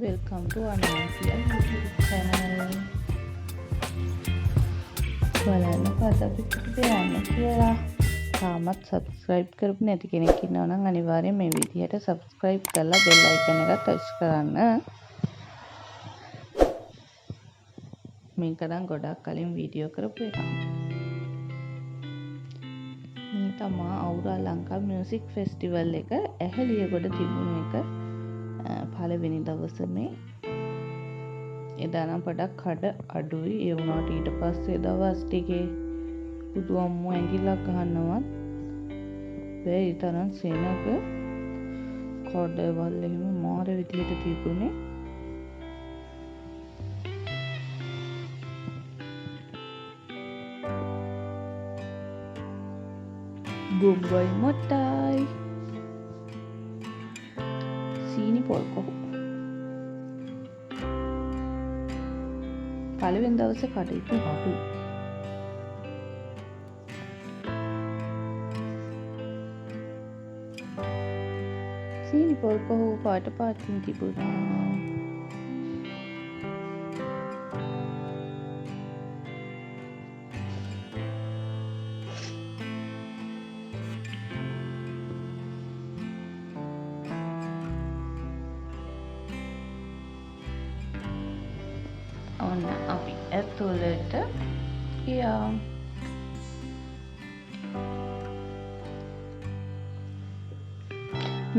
Welcome to Anantia YouTube channel. බලන්න පතපිට යන්න කියලා. තාමත් subscribe කරපු නැති කෙනෙක් ඉන්නවා නම් අනිවාර්යෙන් මේ විදිහට subscribe කරලා bell icon එක touch කරන්න. මේක නම් ගොඩක් කලින් වීඩියෝ කරපු එකක්. මේ තමයි අවුරා ලංකා මියුසික් ෆෙස්ටිවල් එක ඇහැලියගොඩ තිබුණ එක. පළවෙනි දවසේ මේ එදා නම් පොඩක් කඩ අඩුයි. ඒ වුණාට ඊට පස්සේ දවස් ටිකේ පුදු අම්මෝ ඇඟිල්ලක් ගහන්නවත් බැයි. ඒ තරම් සෙනග කඩවල් එහෙම මාර විදියට තිබුණේ. බොම්බයි මොට්ටයි සීනි පොල් කොහු පළවෙනි දවසේ කටයුතු අඩුයි. සීනි පොල් කොහු පාට පාටින් තිබුණා. ඔන්න අපි ඇතුළට ගියා.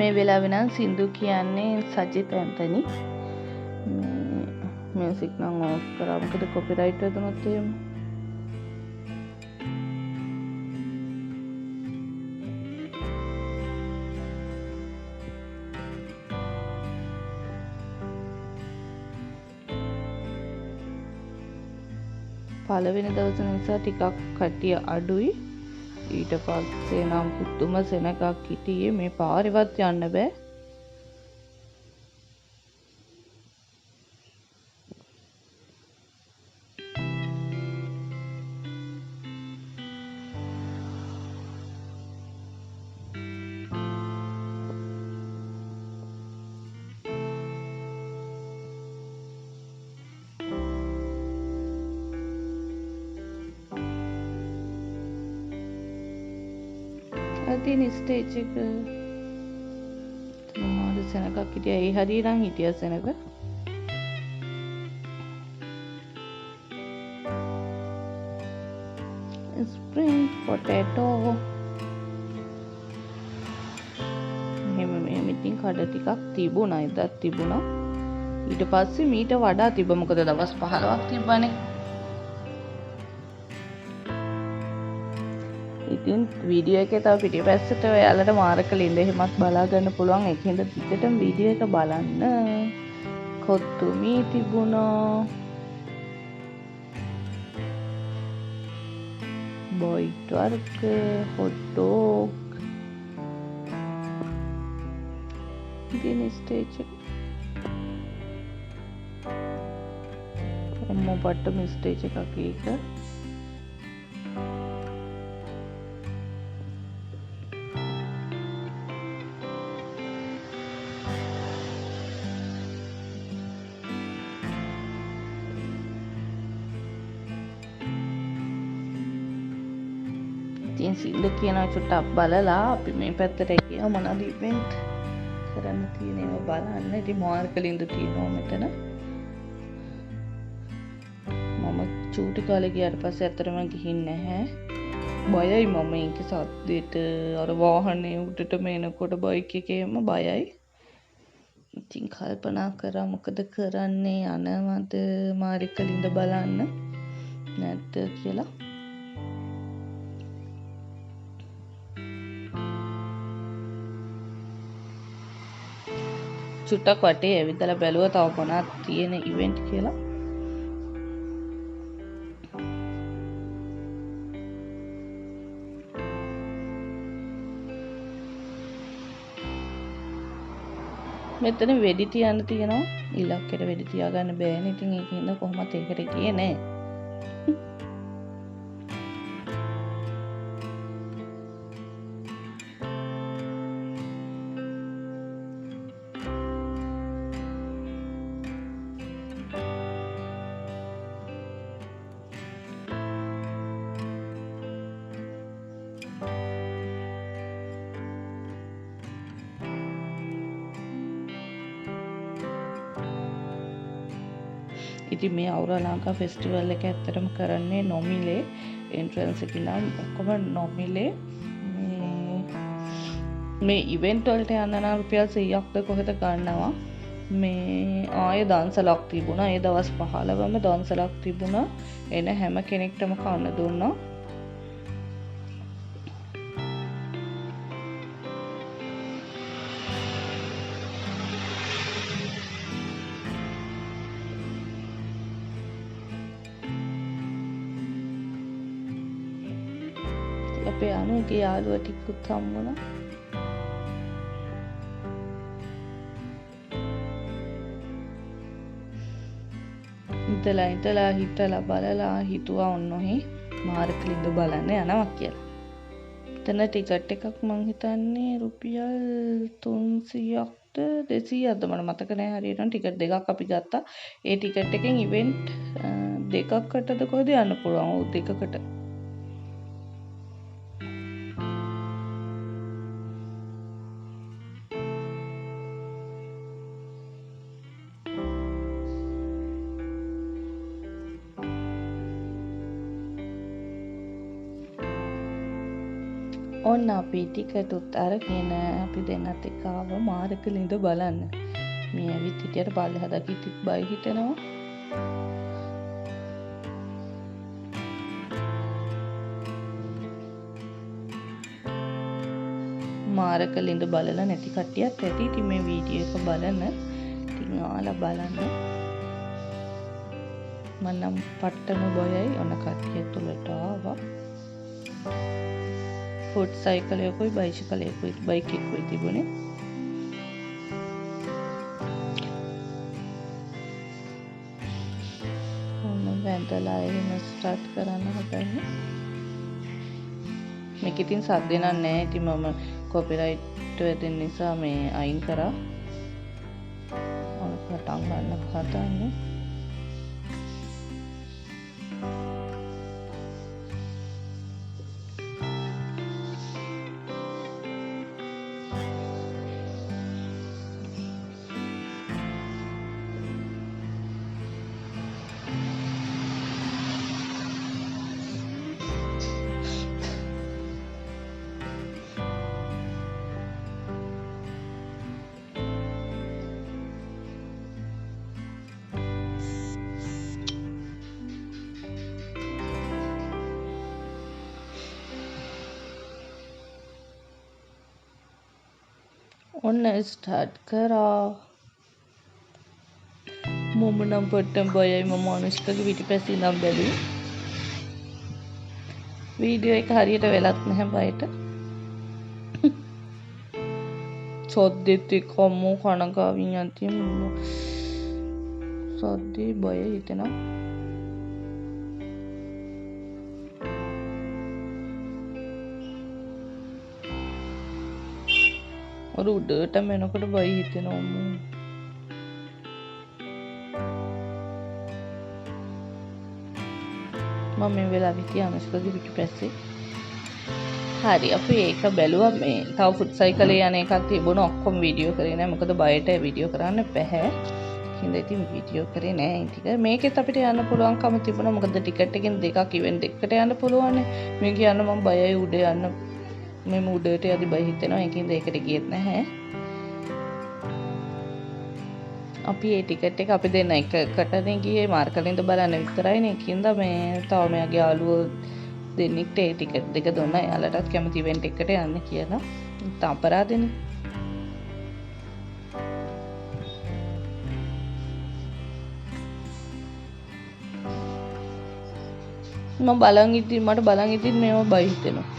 මේ වෙලාවේ නම් සින්දු කියන්නේ සජිත් ඇන්තනි. මියුසික් නම් ඕෆ් කරා. මොකද කොපිරයිට් වැදුනොත් එහෙම. පළවෙනි දවස නිසා ටිකක් කට්ටිය අඩුයි. ඊට පස්සේ නම් පුදුම සෙනගක් හිටියේ. මේ පාරේවත් යන්න බෑ. අදින ස්ටේජ් එක මොනවද සෙනගක් හිටියා. ඒ හරිය නම් හිටියා සෙනග. ස්ප්‍රින්ග් පොටේටෝ මෙහෙම ඉතින් කඩ ටිකක් තිබුණා. එදත් තිබුණා. ඊට පස්සේ මීට වඩා තිබ්බ. මොකද දවස් 15ක් තිබ්බනේ. ඉතින් වීඩියෝ එකේ තව පිටිපස්සට ඔයාලට මාර්ක ලින්ද එහෙමත් බලා ගන්න පුළුවන්. ඒකෙන්ද දිගටම වීඩියෝ එක බලන්න. කොත්තු මී තිබුණා. බොයිට් වර්ග, හොට් ඩොග්. ඉතින් ස්ටේජ් එක අම්මෝ පට්ටම ස්ටේජ් එකක් ඒක. ඉතින් සින්දු කියනවා චුට්ටක් බලලා අපි මේ පැත්තට ගියා. මොනවද ඉවෙන්ට් කරන්න තියෙන ඒවා බලන්න. ඉතින් මාර්ක ලින්දු තියෙනවා මෙතන. මම චූටි කාලේ ගියාට පස්සේ ඇත්තටම ගිහින් නැහැ. බයයි මම ඒකේ සද්දෙට. අර වාහනේ උඩටම එනකොට බයික් එකේම බයයි. ඉතින් කල්පනා කරා මොකද කරන්නේ, යනවද මාර්ක ලින්ද බලන්න නැද්ද කියලා. චුට්ටක් වටේ ඇවිදලා බැලුවා තව මොනවද තියෙන ඉවෙන්ට් කියලා. මෙතන වෙඩි තියන්න තියෙනවා. ඉලක්කෙට වෙඩි තියාගන්න බෑනේ. ඉතින් ඒකින්ද කොහොමද ඒකට ගියේ නෑ. ඉතින් මේ අවුරා ලංකා ෆෙස්ටිවල් එක ඇත්තටම කරන්නේ නොමිලේ එන්ට්‍රන්ස් එක නම් ඔක්කොම නොමිලේ මේ ඉවෙන්ට් වලට යන්න නම් රුපියල් 100ක්ද කොහෙද ගන්නවා මේ ආයේ දන්සලක් තිබුණා ඒ දවස් 15ම දන්සලක් තිබුණා එන හැම කෙනෙක්ටම කන්න දුන්නා අපේ අනුගේ යාළුවා ටිකකුත් හම්බුණා ඉතලා හිතලා බලලා හිතුවා ඔන්නෝහි මාරකලින්ද බලන්න යනවා කියලා. එතන ටිකට් එකක් මං හිතන්නේ රුපියල් 300ක්ද 200ක්ද මට මතක නැහැ හරියට. ටිකට් දෙකක් අපි ගත්තා. ඒ ටිකට් එකෙන් ඉවෙන්ට් දෙකකටද කොහෙද යන්න පුළුවන්. ඔව් දෙකකට. ඔන්න අපි ටිකටුත් අරගෙන අපි දෙන්නත් එක්ක ආව මාරකලින්ද බලන්න. මේ ඇවිත් හිටියට පල්ලෙහා දකිද්දිත් බය හිතෙනවා. මාරකලින්ද බලලා නැති කට්ටියත් ඇති. ඉතින් මේ වීඩියෝ එක බලන්න. ඉතින් ආලා බලන්න. මනම් පට්ටම බයයි ඔන්න කට්ටිය තුලට ආවා. ෆුට් සයිකලයකුයි බයිසිකලයකුයි බයික් එකකුයි තිබුණේ. ඔන්න වැන්දලා එහෙම ස්ටාර්ට් කරන්න හදන්නේ. මේක ඉතින් සද්ද නෑ. ඉතින් මම කොපිරයිට් වෙදින් නිසා මේ අයින් කරා. ඔන්න පටන් ගන්න හදන්නේ. ඔන්න ස්ටාර්ට් කරා. මම නම් පොට්ටම් බයයි. මම අනුෂ්කගේ පිටිපස්සේ ඉඳන් බැලුවේ. වීඩියෝ එක හරියට වෙලත් නැහැ බයට. සද්දෙත් එක්කම කනගාවින් යන්තිම සද්දේ බය හිතෙනවා. ඔර උඩටම එනකොට බය හිතෙනවා මම. මේ වෙලාවෙ හිටියා අනුෂ්කගේ පිටිපස්සේ. හරි අපි ඒක බැලුවා. මේ තව ෆුට් සයිකලේ යන එකක් තිබුණා. ඔක්කොම වීඩියෝ කරේ නෑ. මොකද බයට වීඩියෝ කරන්න බැහැ. හින්දා ඉතින් වීඩියෝ කරේ නෑ. ටික මේකෙත් අපිට යන්න පුළුවන්කම තිබුණා. මොකද ටිකට් එකෙන් දෙකක් ඉවෙන්ට් එකකට යන්න පුළුවන්. මේ කියන්න මම බයයි උඩ යන්න. මේ උඩට යදි බය හිතෙනවා. ඒකින්ද ඒකට ගියෙත් නැහැ. අපි ඒ ටිකට් එක අපි දෙන්න එකකටනේ ගියේ මාර්කලින්ද බලන්න විතරයිනේ. ඒකින්ද මේ තව මෙයාගේ යාළුවෝ දෙන්නෙක්ට ඒ ටිකට් දෙක දුන්නා. එයාලටත් කැමති ඉවෙන්ට් එකකට යන්න කියලා. නැත්නම් අපරාධෙනේ. මම මට බලන් ඉතින් මේව බය හිතෙනවා.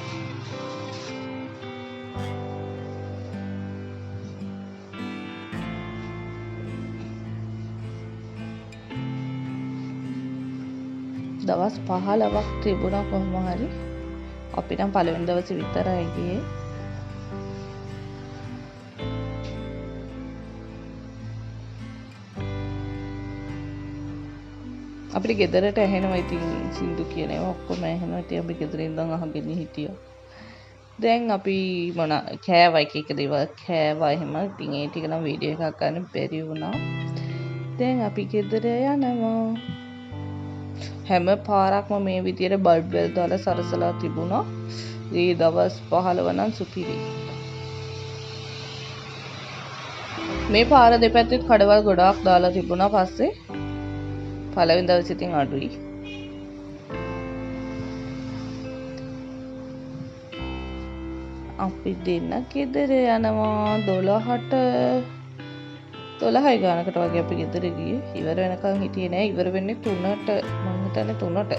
දවස් 15ක් තිබුණා කොහොම හරි. අපි නම් පළවෙනි දවසේ විතරයි ගියේ. අපිට ගෙදරට ඇහෙනවා ඉතින් සින්දු කියන ඒවා ඔක්කොම ඇහෙනවා. ඉතින් අපි ගෙදරින් ඉඳන් අහගෙන හිටියා. දැන් අපි කෑවා එක දේවල් කෑවා එහෙම. ඉතින් ඒ ටික නම් වීඩියෝ එකක් ගන්න බැරි වුණා. දැන් අපි ගෙදර යනවා. හැම පාරක්ම මේ විදියට බල්බ් වෙල් දාලා සරසලා තිබුණා. ඒ දවස් 15 නම් සුපිරි. මේ පාර දෙපැත්තේ කඩවල් ගොඩාක් දාලා තිබුණා. පස්සේ පළවෙනි දවසේ ඉතින් අඩුයි. අපි දෙන්න ගෙදර යනවා 12ට 12යි ගානකට වගේ අපි ගෙදර ගියේ. ඉවර වෙනකන් හිටියේ නෑ. ඉවර වෙන්නේ 3ට මම හිතන්නේ 3ට.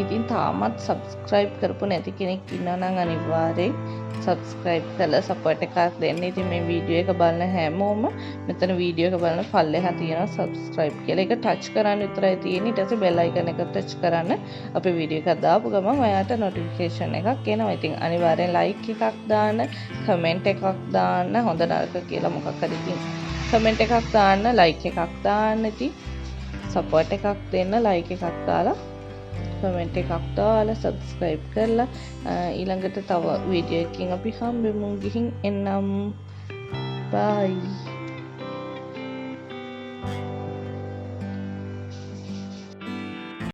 ඉතින් තාමත් subscribe කරපු නැති කෙනෙක් ඉන්නවා නම් අනිවාර්යෙන් subscribe කරලා support එකක් දෙන්න. ඉතින් මේ වීඩියෝ එක බලන හැමෝම මෙතන වීඩියෝ එක බලන පල්ලෙහා තියෙනවා subscribe කියලා. ඒක touch කරන්න විතරයි තියෙන්නේ. ඊට පස්සේ bell icon එක touch කරන්න අපේ වීඩියෝ එකක් දාපු ගමන් ඔයාට notification එකක් එනවා. ඉතින් අනිවාර්යෙන් like එකක් දාන්න, comment එකක් දාන්න, හොඳ නරක කියලා මොකක් හරි ඉතින් comment එකක් දාන්න, like එකක් දාන්න. ඉතින් support එකක් දෙන්න like එකක් දාලා කමෙන්ට් එකක් දාලා subscribe කරලා ඊළඟට තව වීඩියෝ එකකින් අපි හම්බෙමු. ගිහින් එන්නම්. bye.